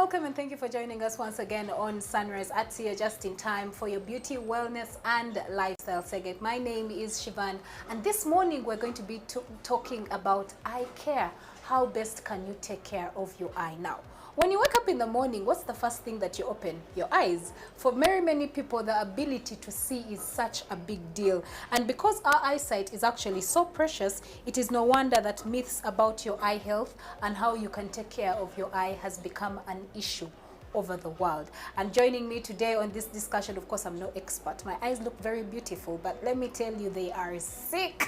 Welcome and thank you for joining us once again on Sunrise at Sea, just in time for your beauty, wellness and lifestyle segment. My name is Shivan, and this morning we're going to be talking about eye care. How best can you take care of your eye now? When you wake up in the morning, what's the first thing that you open? Your eyes. For many people, the ability to see is such a big deal. And because our eyesight is actually so precious, it is no wonder that myths about your eye health and how you can take care of your eye has become an issue over the world. And joining me today on this discussion, of course, I'm no expert. My eyes look very beautiful, but let me tell you, they are sick.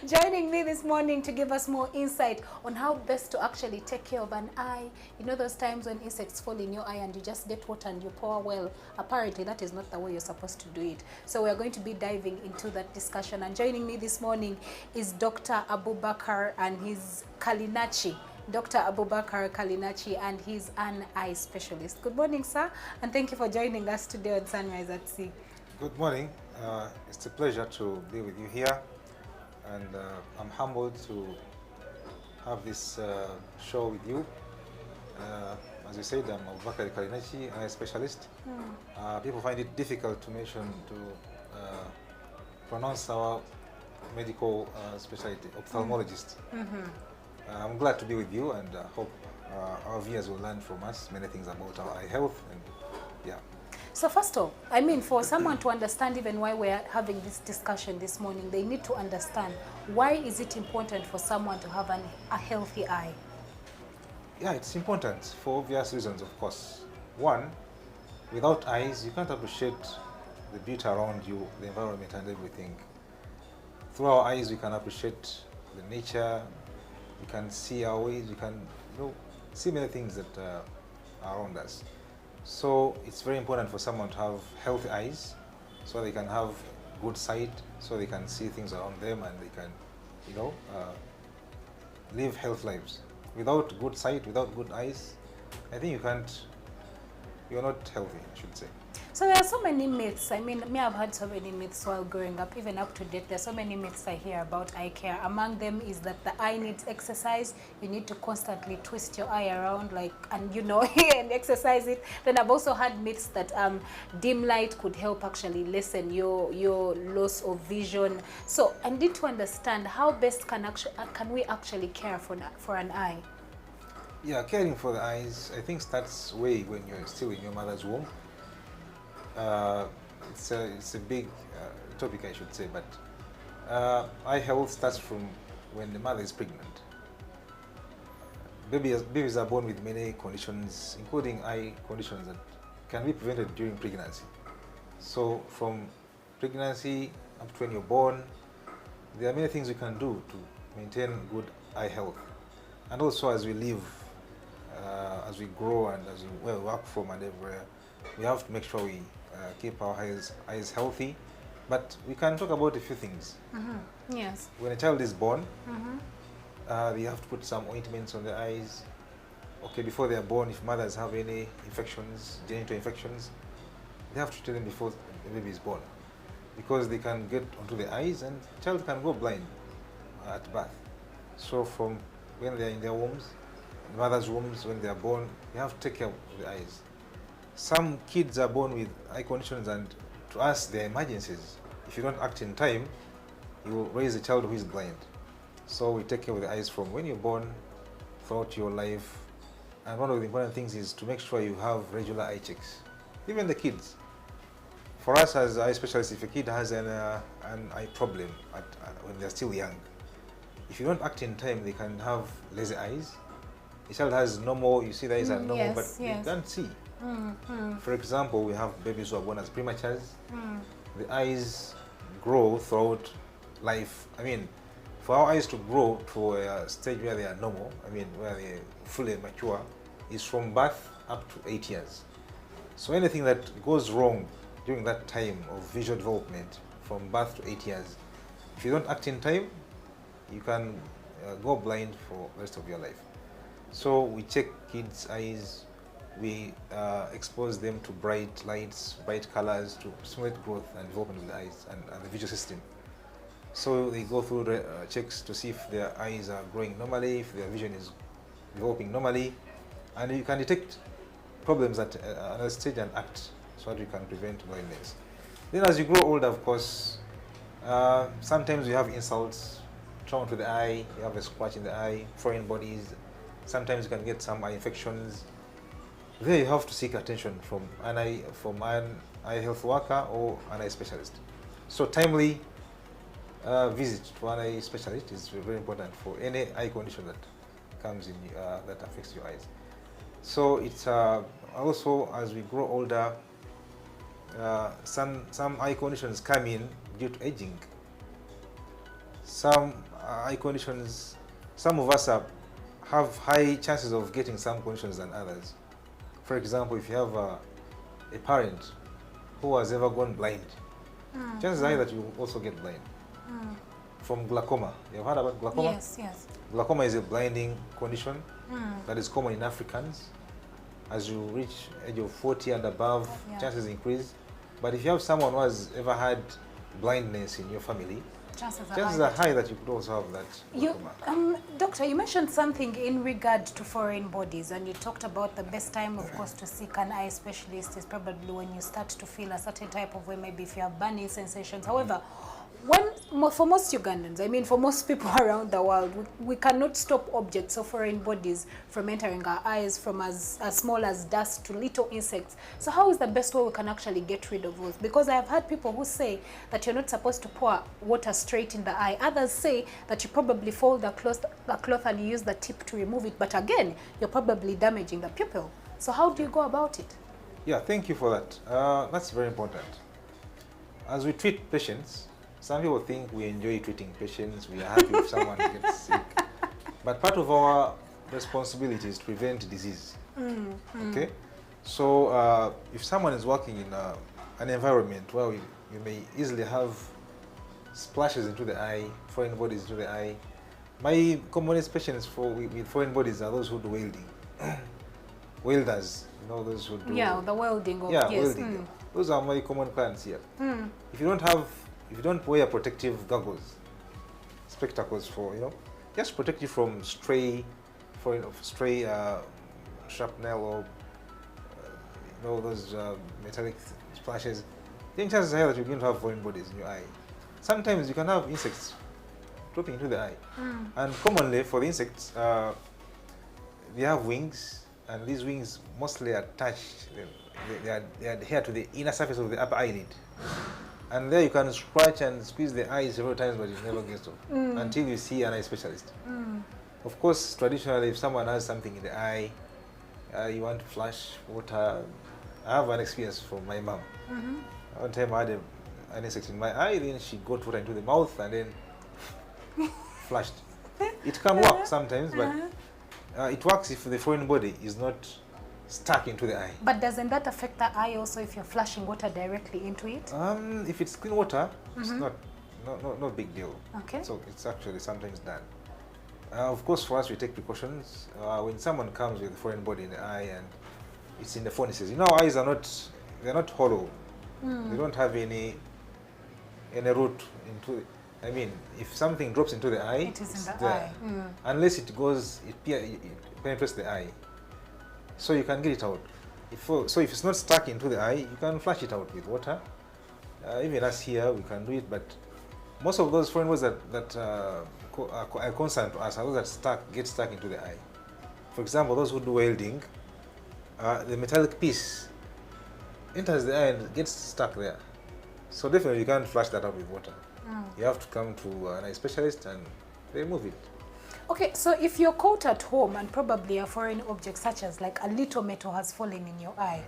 Joining me this morning to give us more insight on how best to actually take care of an eye. You know those times when insects fall in your eye and you just get water and you pour? Well, apparently that is not the way you're supposed to do it. So we're going to be diving into that discussion. And joining me this morning is Dr. Abubakar and his Kalinachi. Dr. Abubakar Kalinachi, and he's an eye specialist. Good morning, sir, and thank you for joining us today on Sunrise at Sea. Good morning. It's a pleasure to be with you here, and I'm humbled to have this show with you. As you said, I'm Abubakar Kalinachi, an eye specialist. People find it difficult to pronounce our medical specialty, ophthalmologist. I'm glad to be with you, and hope our viewers will learn from us many things about our eye health. And yeah. So first of all, I mean, for someone to understand even why we're having this discussion this morning, they need to understand why is it important for someone to have a healthy eye? Yeah, it's important for obvious reasons, of course. One, without eyes, you can't appreciate the beauty around you, the environment and everything. Through our eyes, we can appreciate the nature. We can see our ways, we can see many things that are around us. So it's very important for someone to have healthy eyes so they can have good sight, so they can see things around them and they can, live healthy lives. Without good sight, without good eyes, I think you're not healthy, I should say. So there are so many myths. I mean, I've heard so many myths while growing up, even up to date. There are so many myths I hear about eye care. Among them is that the eye needs exercise. You need to constantly twist your eye around, and exercise it. Then I've also had myths that dim light could help actually lessen your loss of vision. So I need to understand how best can we actually care for an eye? Yeah, caring for the eyes, I think starts way when you're still in your mother's womb. It's a big topic, I should say, but eye health starts from when the mother is pregnant. Babies are born with many conditions, including eye conditions that can be prevented during pregnancy. So from pregnancy up to when you're born, there are many things we can do to maintain good eye health. And also as we live, as we grow and as we work from and everywhere, we have to make sure we keep our eyes healthy. But we can talk about a few things. Yes. When a child is born, they have to put some ointments on their eyes. Okay, before they are born, if mothers have any infections, genital infections, they have to treat them before the baby is born, because they can get onto the eyes and the child can go blind at birth. So from when they are in their wombs, in mother's wombs, when they are born, you have to take care of the eyes. Some kids are born with eye conditions, and to us they're emergencies. If you don't act in time, you will raise a child who is blind. So we take care of the eyes from when you're born throughout your life. And one of the important things is to make sure you have regular eye checks. Even the kids. For us as eye specialists, if a kid has an eye problem when they're still young, if you don't act in time, they can have lazy eyes. A child has normal, you see the eyes are normal, but they can't see. For example, we have babies who are born as prematures. The eyes grow throughout life. I mean, for our eyes to grow to a stage where they are normal, where they fully mature, is from birth up to 8 years. So anything that goes wrong during that time of visual development, from birth to 8 years, if you don't act in time, you can go blind for the rest of your life. So we check kids' eyes. We expose them to bright lights, bright colors to stimulate growth and development of the eyes and the visual system. So they go through the checks to see if their eyes are growing normally, if their vision is developing normally, and you can detect problems at a stage and act so that we can prevent blindness. Then as you grow older, of course, sometimes you have insults, trauma to the eye, you have a scratch in the eye, foreign bodies. Sometimes you can get some eye infections. There you have to seek attention from an eye health worker or an eye specialist. So timely visit to an eye specialist is very important for any eye condition that comes in that affects your eyes. So it's also, as we grow older, some eye conditions come in due to aging. Some eye conditions, some of us have high chances of getting some conditions than others. For example, if you have a parent who has ever gone blind, chances are high that you will also get blind. From glaucoma. You've heard about glaucoma? Yes, yes. Glaucoma is a blinding condition that is common in Africans. As you reach age of 40 and above, chances increase. But if you have someone who has ever had blindness in your family, chances are high that you could also have that glaucoma. Doctor, you mentioned something in regard to foreign bodies, and you talked about the best time, of course, to seek an eye specialist is probably when you start to feel a certain type of way, maybe if you have burning sensations. However, for most Ugandans, I mean for most people around the world, we cannot stop objects of foreign bodies from entering our eyes, from as small as dust to little insects. So how is the best way we can actually get rid of those? Because I have heard people who say that you're not supposed to pour water straight in the eye. Others say that you probably fold the cloth and you use the tip to remove it. But again, you're probably damaging the pupil. So how do you go about it? Yeah, thank you for that. That's very important. As we treat patients, some people think we enjoy treating patients, we are happy if someone gets sick. But part of our responsibility is to prevent disease. Okay? So if someone is working in an environment where you may easily have splashes into the eye, foreign bodies into the eye, my commonest patients with foreign bodies are those who do welding. Welders, you know, those who do... Yeah, the welding. Welding. Those are my common clients here. If you don't wear protective goggles, spectacles for, just protect you from stray shrapnel or, those metallic splashes, then chances are that you're going to have foreign bodies in your eye. Sometimes you can have insects dropping into the eye. And commonly for the insects, they have wings, and these wings mostly attach, they adhere to the inner surface of the upper eyelid. And there you can scratch and squeeze the eye several times, but it never gets off until you see an eye specialist. Of course, traditionally, if someone has something in the eye, you want to flush water. I have an experience from my mom. One time I had an insect in my eye, then she got water into the mouth and then flushed. It can work sometimes, but it works if the foreign body is not stuck into the eye. But doesn't that affect the eye also if you're flushing water directly into it? If it's clean water, it's not big deal. Okay. So it's actually sometimes done. Of course, for us, we take precautions. When someone comes with a foreign body in the eye and it's in the fornices, our eyes are not hollow. They don't have any root into it. I mean, if something drops into the eye, it is in the eye. Unless it penetrates the eye. So you can get it out. So if it's not stuck into the eye, you can flush it out with water. Even us here, we can do it, but most of those foreign bodies that are concerned to us are those that get stuck into the eye. For example, those who do welding, the metallic piece enters the eye and gets stuck there. So definitely you can't flush that out with water. You have to come to an eye specialist and they remove it. Okay, so if you're caught at home and probably a foreign object such as like a little metal has fallen in your eye,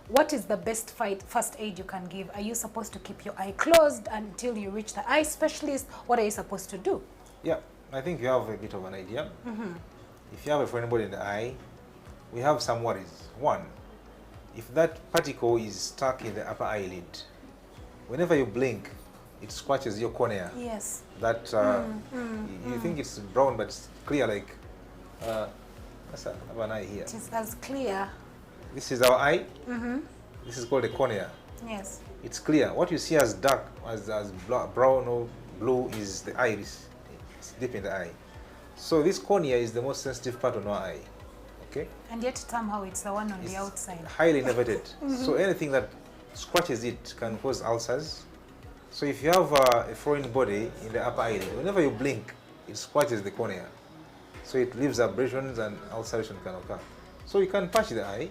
what is the best first aid you can give? Are you supposed to keep your eye closed until you reach the eye specialist? What are you supposed to do? Yeah, I think you have a bit of an idea. If you have a foreign body in the eye, we have some worries. One, if that particle is stuck in the upper eyelid, whenever you blink, it scratches your cornea. Yes. That you think it's brown, but it's clear like. Let's have an eye here. It is as clear. This is our eye. This is called a cornea. Yes. It's clear. What you see as dark, as brown or blue, is the iris. It's deep in the eye. So this cornea is the most sensitive part on our eye. Okay. And yet somehow it's the one on It's the outside. highly innervated. So anything that scratches it can cause ulcers. So if you have a foreign body in the upper eyelid, whenever you blink, it scratches the cornea. So it leaves abrasions and ulceration can occur. So you can patch the eye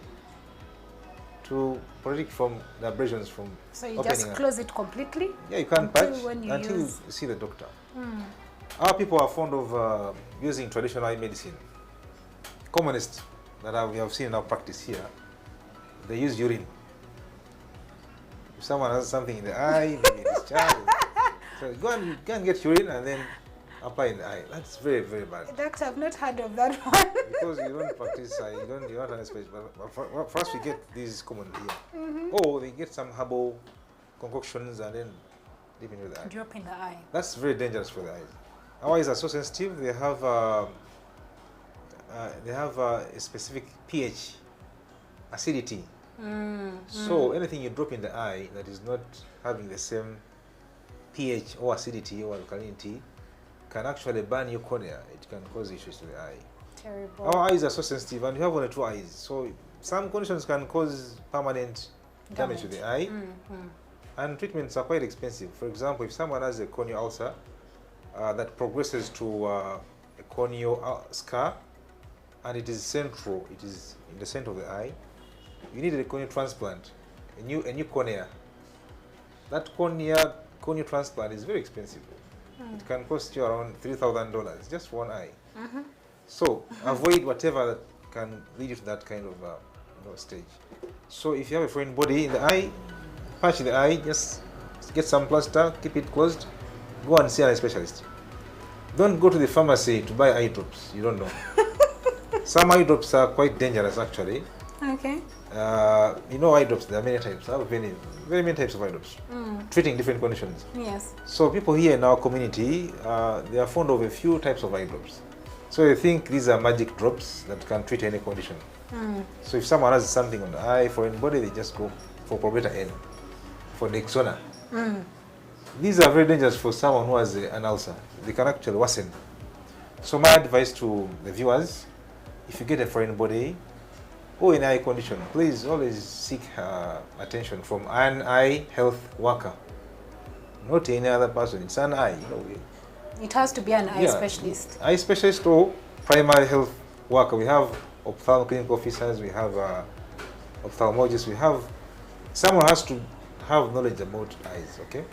to protect from the abrasions from So you opening just up. close it completely? Yeah, you can until patch when you until use- you see the doctor. Our people are fond of using traditional eye medicine. Commonest that we have seen in our practice here, they use urine. If someone has something in the eye, maybe discharge, so go and get urine and then apply in the eye. That's very, very bad. Doctor, I've not heard of that one. Because you don't practice, you don't have a space. But for us, we get these common here. Or they get some herbal concoctions and then dip into the eye. Drop in the eye. That's very dangerous for the eyes. Our eyes are so sensitive. They have a specific pH, acidity. So anything you drop in the eye that is not having the same pH or acidity or alkalinity can actually burn your cornea. It can cause issues to the eye. Terrible. Our eyes are so sensitive, and you have only two eyes. So some conditions can cause permanent damage to the eye. And treatments are quite expensive. For example, if someone has a corneal ulcer that progresses to a corneal scar, and it is central, it is in the center of the eye, you need a corneal transplant, a new cornea. That corneal transplant is very expensive. It can cost you around $3,000 just for one eye. So avoid whatever that can lead you to that kind of stage. So if you have a foreign body in the eye, patch the eye, just get some plaster, keep it closed, go and see an eye specialist. Don't go to the pharmacy to buy eye drops, you don't know. Some eye drops are quite dangerous actually. Okay. Eye drops, there are many types. I have very many types of eye drops, treating different conditions. Yes. So people here in our community, they are fond of a few types of eye drops. So they think these are magic drops that can treat any condition. So if someone has something on the eye, foreign body, they just go for Probeta N, for Nexona. These are very dangerous for someone who has an ulcer. They can actually worsen. So my advice to the viewers, if you get a foreign body or an eye condition, please always seek attention from an eye health worker, not any other person. It's an eye. It has to be an eye specialist. Eye specialist or primary health worker. We have ophthalmic clinical officers, we have ophthalmologists, we have someone has to have knowledge about eyes, okay?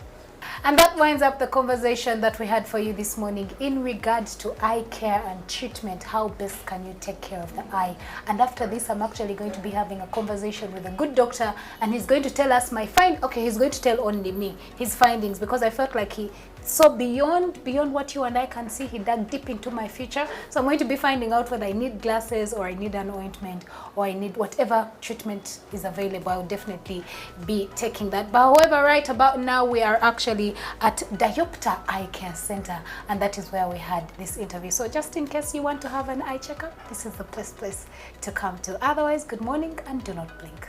And that winds up the conversation that we had for you this morning in regards to eye care and treatment. How best can you take care of the eye? And after this, I'm actually going to be having a conversation with a good doctor, and he's going to tell us he's going to tell only me his findings, because I felt like he saw beyond what you and I can see. He dug deep into my future. So I'm going to be finding out whether I need glasses or I need an ointment or I need whatever treatment is available. I'll definitely be taking that. But however, right about now, we are actually at Diopter Eye Care Center, and that is where we had this interview. So just in case you want to have an eye checkup, this is the best place to come to. Otherwise, good morning and do not blink.